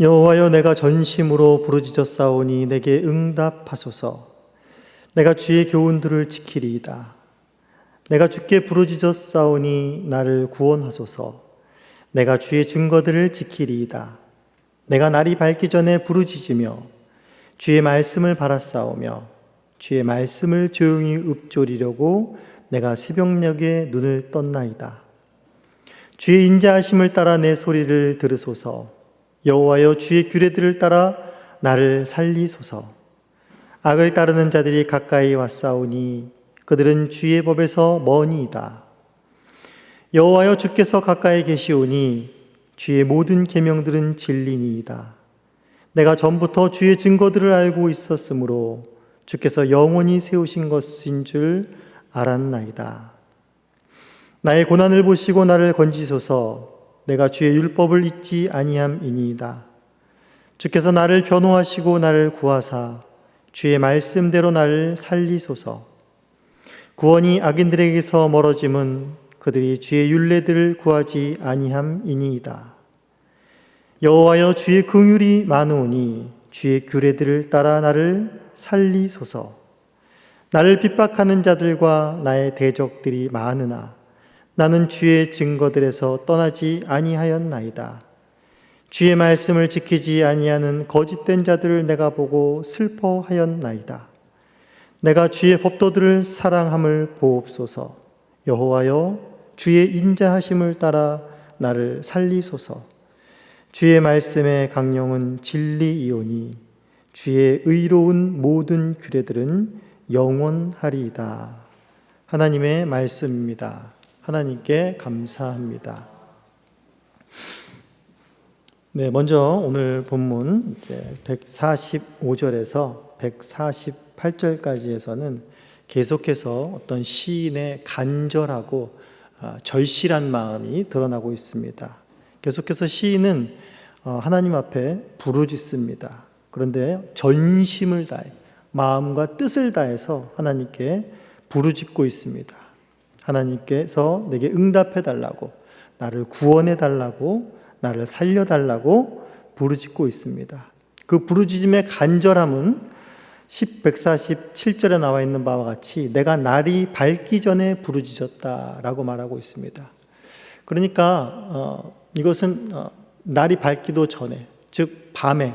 여호와여, 내가 전심으로 부르짖었사오니 내게 응답하소서. 내가 주의 교훈들을 지키리이다. 내가 주께 부르짖었사오니 나를 구원하소서. 내가 주의 증거들을 지키리이다. 내가 날이 밝기 전에 부르짖으며 주의 말씀을 바라싸우며 주의 말씀을 조용히 읊조리려고 내가 새벽녘에 눈을 떴나이다. 주의 인자하심을 따라 내 소리를 들으소서. 여호와여, 주의 규례들을 따라 나를 살리소서. 악을 따르는 자들이 가까이 왔사오니 그들은 주의 법에서 머니이다. 여호와여, 주께서 가까이 계시오니 주의 모든 계명들은 진리니이다. 내가 전부터 주의 증거들을 알고 있었으므로 주께서 영원히 세우신 것인 줄 알았나이다. 나의 고난을 보시고 나를 건지소서. 내가 주의 율법을 잊지 아니함이니이다. 주께서 나를 변호하시고 나를 구하사 주의 말씀대로 나를 살리소서. 구원이 악인들에게서 멀어짐은 그들이 주의 율례들을 구하지 아니함이니이다. 여호와여, 주의 긍휼이 많으오니 주의 규례들을 따라 나를 살리소서. 나를 핍박하는 자들과 나의 대적들이 많으나 나는 주의 증거들에서 떠나지 아니하였나이다. 주의 말씀을 지키지 아니하는 거짓된 자들을 내가 보고 슬퍼하였나이다. 내가 주의 법도들을 사랑함을 보옵소서. 여호와여, 주의 인자하심을 따라 나를 살리소서. 주의 말씀의 강령은 진리이오니 주의 의로운 모든 규례들은 영원하리이다. 하나님의 말씀입니다. 하나님께 감사합니다. 네, 먼저 오늘 본문 145절에서 148절까지에서는 계속해서 어떤 시인의 간절하고 절실한 마음이 드러나고 있습니다. 계속해서 시인은 하나님 앞에 부르짖습니다. 그런데 전심을 다해 마음과 뜻을 다해서 하나님께 부르짖고 있습니다. 하나님께서 내게 응답해 달라고, 나를 구원해 달라고, 나를 살려 달라고 부르짖고 있습니다. 그 부르짖음의 간절함은 147절에 나와 있는 바와 같이 내가 날이 밝기 전에 부르짖었다라고 말하고 있습니다. 그러니까 이것은 날이 밝기도 전에, 즉 밤에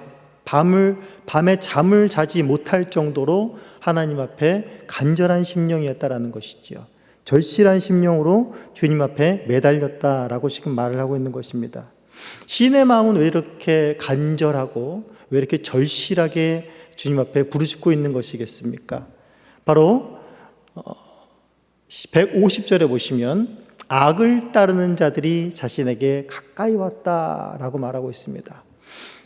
잠을 자지 못할 정도로 하나님 앞에 간절한 심령이었다라는 것이지요. 절실한 심령으로 주님 앞에 매달렸다라고 지금 말을 하고 있는 것입니다. 시인의 마음은 왜 이렇게 간절하고 왜 이렇게 절실하게 주님 앞에 부르짖고 있는 것이겠습니까? 바로 150절에 보시면 악을 따르는 자들이 자신에게 가까이 왔다라고 말하고 있습니다.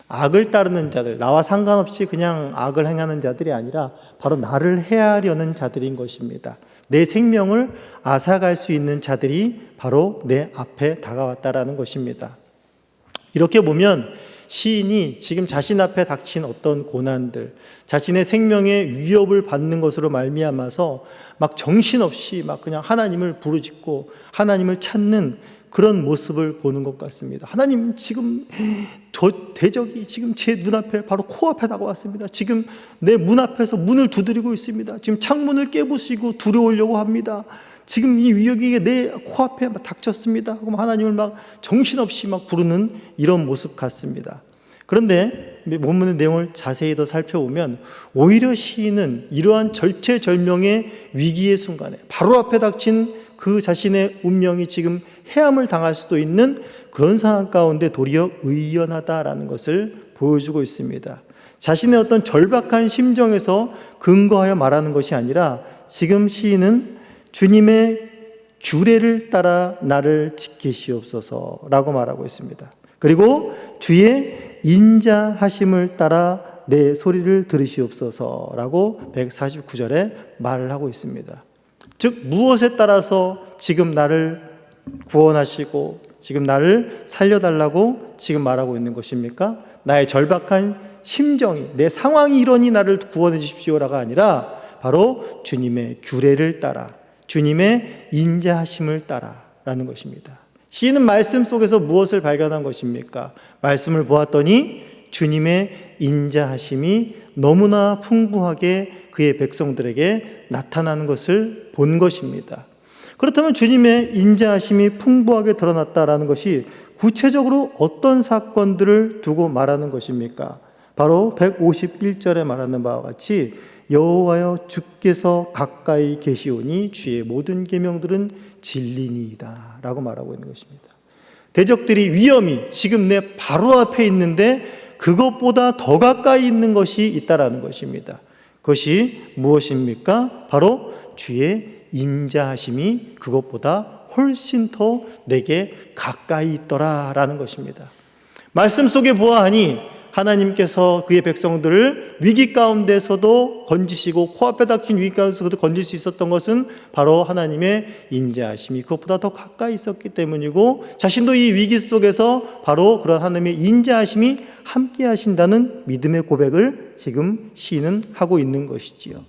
악을 따르는 자들, 나와 상관없이 그냥 악을 행하는 자들이 아니라 바로 나를 해하려는 자들인 것입니다. 내 생명을 앗아갈 수 있는 자들이 바로 내 앞에 다가왔다라는 것입니다. 이렇게 보면 시인이 지금 자신 앞에 닥친 어떤 고난들, 자신의 생명에 위협을 받는 것으로 말미암아서 막 정신없이 막 그냥 하나님을 부르짖고 하나님을 찾는 그런 모습을 보는 것 같습니다. 하나님, 지금 대적이 지금 제 눈앞에 바로 코앞에 다가왔습니다. 지금 내 문 앞에서 문을 두드리고 있습니다. 지금 창문을 깨부수고 들어오려고 합니다. 지금 이 위협이 내 코앞에 닥쳤습니다. 그럼 하나님을 막 정신없이 막 부르는 이런 모습 같습니다. 그런데 본문의 내용을 자세히 더 살펴보면 오히려 시인은 이러한 절체절명의 위기의 순간에 바로 앞에 닥친 그 자신의 운명이 지금 해함을 당할 수도 있는 그런 상황 가운데 도리어 의연하다라는 것을 보여주고 있습니다. 자신의 어떤 절박한 심정에서 근거하여 말하는 것이 아니라 지금 시인은 주님의 규례를 따라 나를 지키시옵소서라고 말하고 있습니다. 그리고 주의 인자하심을 따라 내 소리를 들으시옵소서라고 149절에 말을 하고 있습니다. 즉 무엇에 따라서 지금 나를 구원하시고 지금 나를 살려달라고 지금 말하고 있는 것입니까? 나의 절박한 심정이, 내 상황이 이러니 나를 구원해 주십시오라가 아니라 바로 주님의 규례를 따라, 주님의 인자하심을 따라라는 것입니다. 시인은 말씀 속에서 무엇을 발견한 것입니까? 말씀을 보았더니 주님의 인자하심이 너무나 풍부하게 그의 백성들에게 나타나는 것을 본 것입니다. 그렇다면 주님의 인자하심이 풍부하게 드러났다라는 것이 구체적으로 어떤 사건들을 두고 말하는 것입니까? 바로 151절에 말하는 바와 같이 여호와여 주께서 가까이 계시오니 주의 모든 계명들은 진리니이다 라고 말하고 있는 것입니다. 대적들이 위험이 지금 내 바로 앞에 있는데 그것보다 더 가까이 있는 것이 있다라는 것입니다. 그것이 무엇입니까? 바로 주의 인자하심이 그것보다 훨씬 더 내게 가까이 있더라라는 것입니다. 말씀 속에 보아하니 하나님께서 그의 백성들을 위기 가운데서도 건지시고 코앞에 닥친 위기 가운데서도 건질 수 있었던 것은 바로 하나님의 인자하심이 그것보다 더 가까이 있었기 때문이고, 자신도 이 위기 속에서 바로 그런 하나님의 인자하심이 함께 하신다는 믿음의 고백을 지금 시인은 하고 있는 것이지요.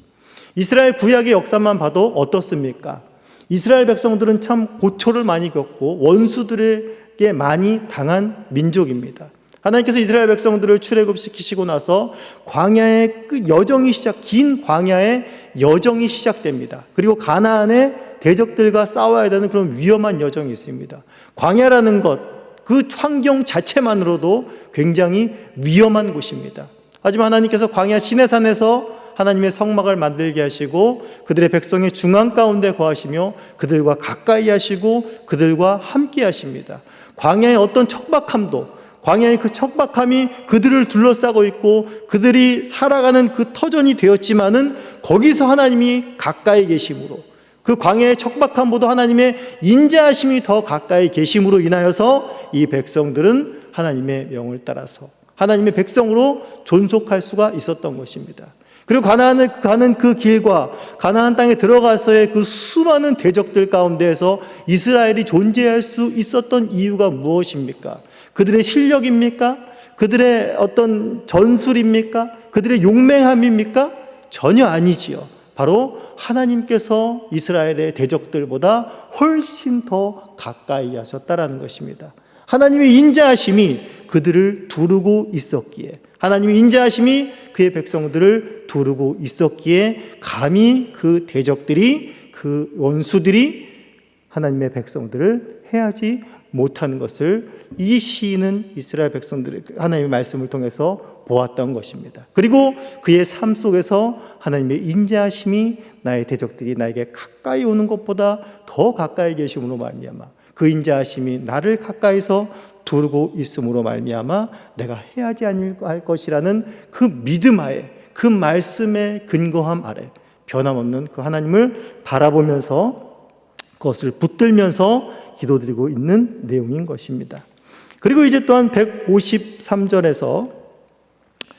이스라엘 구약의 역사만 봐도 어떻습니까? 이스라엘 백성들은 참 고초를 많이 겪고 원수들에게 많이 당한 민족입니다. 하나님께서 이스라엘 백성들을 출애굽시키시고 나서 광야의 여정이 긴 광야의 여정이 시작됩니다. 그리고 가나안의 대적들과 싸워야 되는 그런 위험한 여정이 있습니다. 광야라는 것, 그 환경 자체만으로도 굉장히 위험한 곳입니다. 하지만 하나님께서 광야 시내산에서 하나님의 성막을 만들게 하시고 그들의 백성의 중앙 가운데 거하시며 그들과 가까이 하시고 그들과 함께 하십니다. 광야의 어떤 척박함도, 광야의 그 척박함이 그들을 둘러싸고 있고 그들이 살아가는 그 터전이 되었지만은 거기서 하나님이 가까이 계심으로, 그 광야의 척박함보다 하나님의 인자하심이 더 가까이 계심으로 인하여서 이 백성들은 하나님의 명을 따라서 하나님의 백성으로 존속할 수가 있었던 것입니다. 그리고 가나안을 가는 그 길과 가나안 땅에 들어가서의 그 수많은 대적들 가운데에서 이스라엘이 존재할 수 있었던 이유가 무엇입니까? 그들의 실력입니까? 그들의 어떤 전술입니까? 그들의 용맹함입니까? 전혀 아니지요. 바로 하나님께서 이스라엘의 대적들보다 훨씬 더 가까이 하셨다라는 것입니다. 하나님의 인자하심이 그들을 두르고 있었기에, 하나님의 인자하심이 그의 백성들을 두르고 있었기에 감히 그 대적들이, 그 원수들이 하나님의 백성들을 해하지 못하는 것을 이 시인은 이스라엘 백성들의 하나님의 말씀을 통해서 보았던 것입니다. 그리고 그의 삶 속에서 하나님의 인자하심이 나의 대적들이 나에게 가까이 오는 것보다 더 가까이 계심으로 말미암아, 그 인자하심이 나를 가까이서 두르고 있음으로 말미암아 내가 해야지 아닐 것이라는 그 믿음 하에, 그 말씀의 근거함 아래 변함없는 그 하나님을 바라보면서 그것을 붙들면서 기도드리고 있는 내용인 것입니다. 그리고 이제 또한 153절에서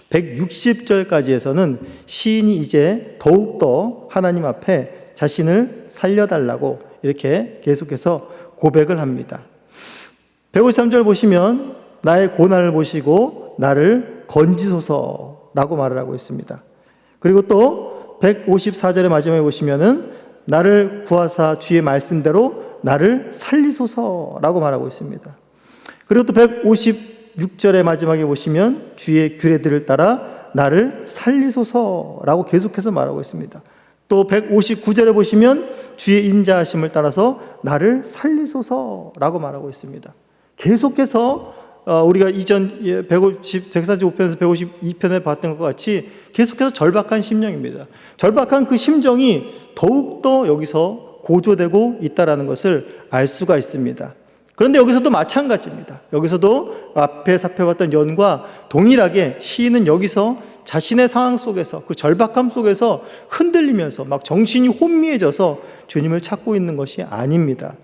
160절까지에서는 시인이 이제 더욱더 하나님 앞에 자신을 살려달라고 이렇게 계속해서 고백을 합니다. 153절 보시면 나의 고난을 보시고 나를 건지소서라고 말을 하고 있습니다. 그리고 또 154절의 마지막에 보시면은 나를 구하사 주의 말씀대로 나를 살리소서라고 말하고 있습니다. 그리고 또 156절의 마지막에 보시면 주의 규례들을 따라 나를 살리소서라고 계속해서 말하고 있습니다. 또 159절에 보시면 주의 인자하심을 따라서 나를 살리소서라고 말하고 있습니다. 계속해서 우리가 이전 145편에서 152편에 봤던 것과 같이 계속해서 절박한 심령입니다. 절박한 그 심정이 더욱더 여기서 고조되고 있다는 것을 알 수가 있습니다. 그런데 여기서도 마찬가지입니다. 여기서도 앞에 살펴봤던 연과 동일하게 시인은 여기서 자신의 상황 속에서, 그 절박함 속에서 흔들리면서 막 정신이 혼미해져서 주님을 찾고 있는 것이 아닙니다.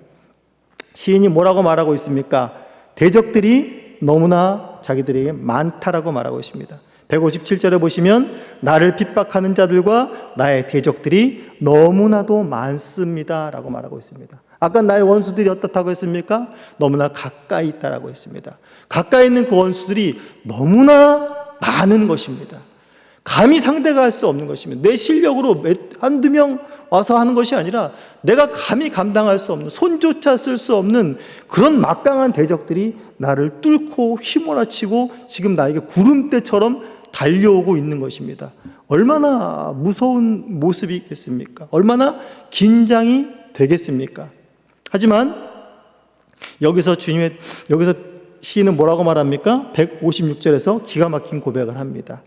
시인이 뭐라고 말하고 있습니까? 대적들이 너무나 자기들에게 많다라고 말하고 있습니다. 157절에 보시면 나를 핍박하는 자들과 나의 대적들이 너무나도 많습니다 라고 말하고 있습니다. 아까 나의 원수들이 어떻다고 했습니까? 너무나 가까이 있다라고 했습니다. 가까이 있는 그 원수들이 너무나 많은 것입니다. 감히 상대가 할 수 없는 것입니다. 내 실력으로 한두 명 와서 하는 것이 아니라 내가 감히 감당할 수 없는, 손조차 쓸 수 없는 그런 막강한 대적들이 나를 뚫고 휘몰아치고 지금 나에게 구름대처럼 달려오고 있는 것입니다. 얼마나 무서운 모습이 있겠습니까? 얼마나 긴장이 되겠습니까? 하지만 여기서 시인은 뭐라고 말합니까? 156절에서 기가 막힌 고백을 합니다.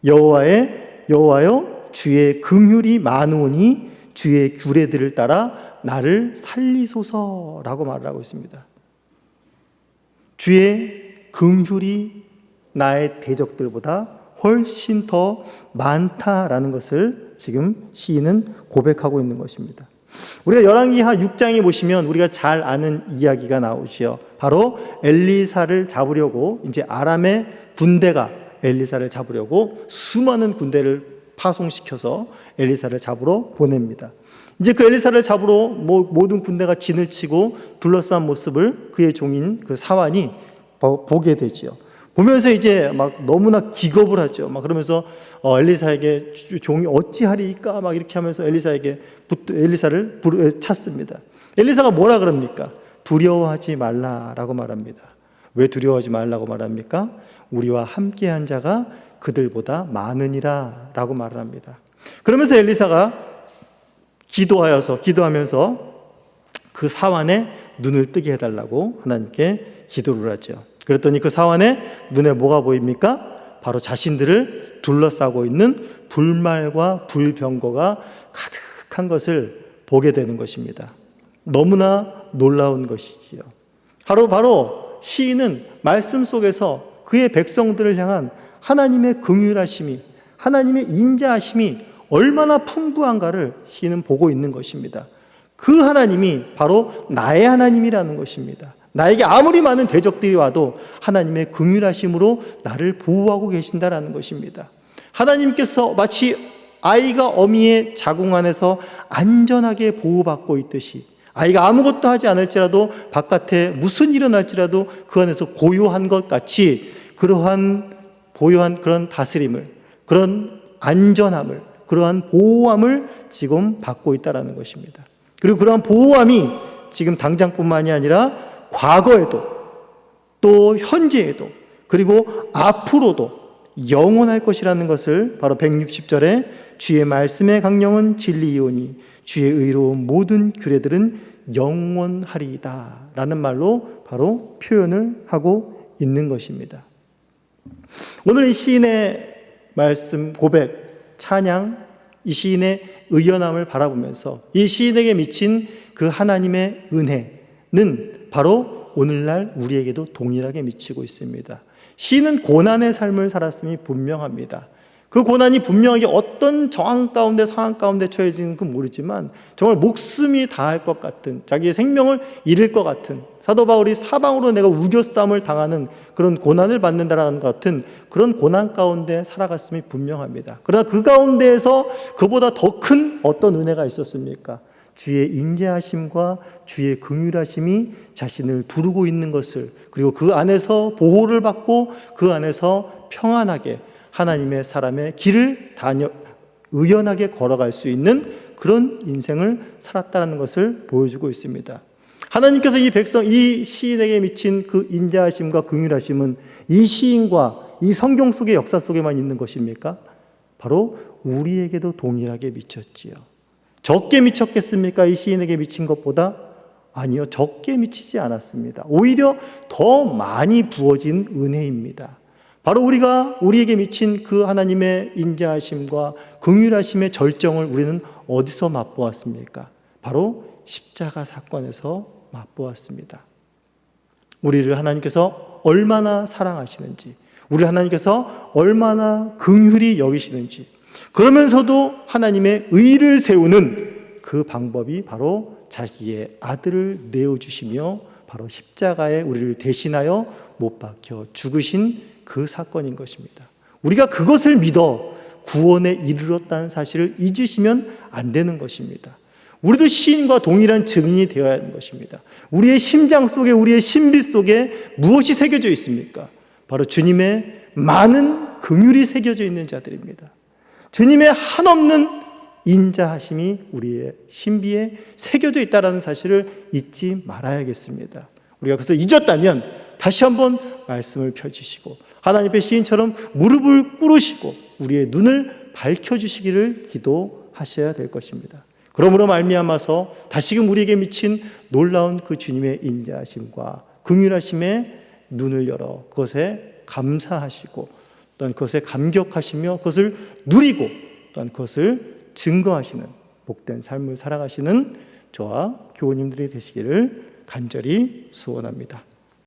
여호와여, 주의 긍휼이 많으오니 주의 규례들을 따라 나를 살리소서라고 말을 하고 있습니다. 주의 긍휼이 나의 대적들보다 훨씬 더 많다라는 것을 지금 시인은 고백하고 있는 것입니다. 우리가 열왕기하 6장에 보시면 우리가 잘 아는 이야기가 나오지요. 바로 엘리사를 잡으려고 이제 아람의 군대가 엘리사를 잡으려고 수많은 군대를 파송시켜서 엘리사를 잡으러 보냅니다. 이제 그 엘리사를 잡으러 모든 군대가 진을 치고 둘러싼 모습을 그의 종인 그 사환이 보게 되지요. 보면서 이제 막 너무나 기겁을 하죠. 막 그러면서 엘리사에게 종이 어찌하리까 막 이렇게 하면서 엘리사를 찾습니다. 엘리사가 뭐라 그럽니까? 두려워하지 말라라고 말합니다. 왜 두려워하지 말라고 말합니까? 우리와 함께한 자가 그들보다 많으니라 라고 말을 합니다. 그러면서 엘리사가 기도하면서 그 사환의 눈을 뜨게 해달라고 하나님께 기도를 하죠. 그랬더니 그 사환의 눈에 뭐가 보입니까? 바로 자신들을 둘러싸고 있는 불말과 불병거가 가득한 것을 보게 되는 것입니다. 너무나 놀라운 것이지요. 바로 시인은 말씀 속에서 그의 백성들을 향한 하나님의 긍휼하심이, 하나님의 인자하심이 얼마나 풍부한가를 시인은 보고 있는 것입니다. 그 하나님이 바로 나의 하나님이라는 것입니다. 나에게 아무리 많은 대적들이 와도 하나님의 긍휼하심으로 나를 보호하고 계신다라는 것입니다. 하나님께서 마치 아이가 어미의 자궁 안에서 안전하게 보호받고 있듯이, 아이가 아무것도 하지 않을지라도 바깥에 무슨 일이 일어날지라도 그 안에서 고요한 것 같이 고요한 그런 다스림을, 그런 안전함을, 그러한 보호함을 지금 받고 있다는 것입니다. 그리고 그러한 보호함이 지금 당장뿐만이 아니라 과거에도 또 현재에도 그리고 앞으로도 영원할 것이라는 것을 바로 160절에 주의 말씀의 강령은 진리이오니 주의 의로운 모든 규례들은 영원하리이다 라는 말로 바로 표현을 하고 있는 것입니다. 오늘 이 시인의 말씀, 고백, 찬양, 이 시인의 의연함을 바라보면서 이 시인에게 미친 그 하나님의 은혜는 바로 오늘날 우리에게도 동일하게 미치고 있습니다. 시인은 고난의 삶을 살았음이 분명합니다. 그 고난이 분명하게 어떤 상황 가운데 처해지는 건 모르지만 정말 목숨이 다할 것 같은, 자기의 생명을 잃을 것 같은, 사도 바울이 사방으로 내가 우겨싸움을 당하는 그런 고난을 받는다라는 것 같은 그런 고난 가운데 살아갔음이 분명합니다. 그러나 그 가운데에서 그보다 더 큰 어떤 은혜가 있었습니까? 주의 인자하심과 주의 긍휼하심이 자신을 두르고 있는 것을, 그리고 그 안에서 보호를 받고 그 안에서 평안하게 하나님의 사람의 길을 의연하게 걸어갈 수 있는 그런 인생을 살았다는 것을 보여주고 있습니다. 하나님께서 이 시인에게 미친 그 인자하심과 긍휼하심은 이 시인과 이 성경 속의 역사 속에만 있는 것입니까? 바로 우리에게도 동일하게 미쳤지요. 적게 미쳤겠습니까? 이 시인에게 미친 것보다? 아니요, 적게 미치지 않았습니다. 오히려 더 많이 부어진 은혜입니다. 바로 우리에게 미친 그 하나님의 인자하심과 긍휼하심의 절정을 우리는 어디서 맛보았습니까? 바로 십자가 사건에서 맛보았습니다. 우리를 하나님께서 얼마나 사랑하시는지, 우리 하나님께서 얼마나 긍휼히 여기시는지, 그러면서도 하나님의 의를 세우는 그 방법이 바로 자기의 아들을 내어주시며 바로 십자가에 우리를 대신하여 못 박혀 죽으신 그 사건인 것입니다. 우리가 그것을 믿어 구원에 이르렀다는 사실을 잊으시면 안 되는 것입니다. 우리도 시인과 동일한 증인이 되어야 하는 것입니다. 우리의 심장 속에, 우리의 신비 속에 무엇이 새겨져 있습니까? 바로 주님의 많은 긍휼이 새겨져 있는 자들입니다. 주님의 한없는 인자하심이 우리의 신비에 새겨져 있다는 사실을 잊지 말아야겠습니다. 우리가 그래서 잊었다면 다시 한번 말씀을 펴주시고 하나님의 시인처럼 무릎을 꿇으시고 우리의 눈을 밝혀주시기를 기도하셔야 될 것입니다. 그러므로 말미암아서 다시금 우리에게 미친 놀라운 그 주님의 인자하심과 긍휼하심에 눈을 열어 그것에 감사하시고 또한 그것에 감격하시며 그것을 누리고 또한 그것을 증거하시는 복된 삶을 살아가시는 저와 교우님들이 되시기를 간절히 소원합니다.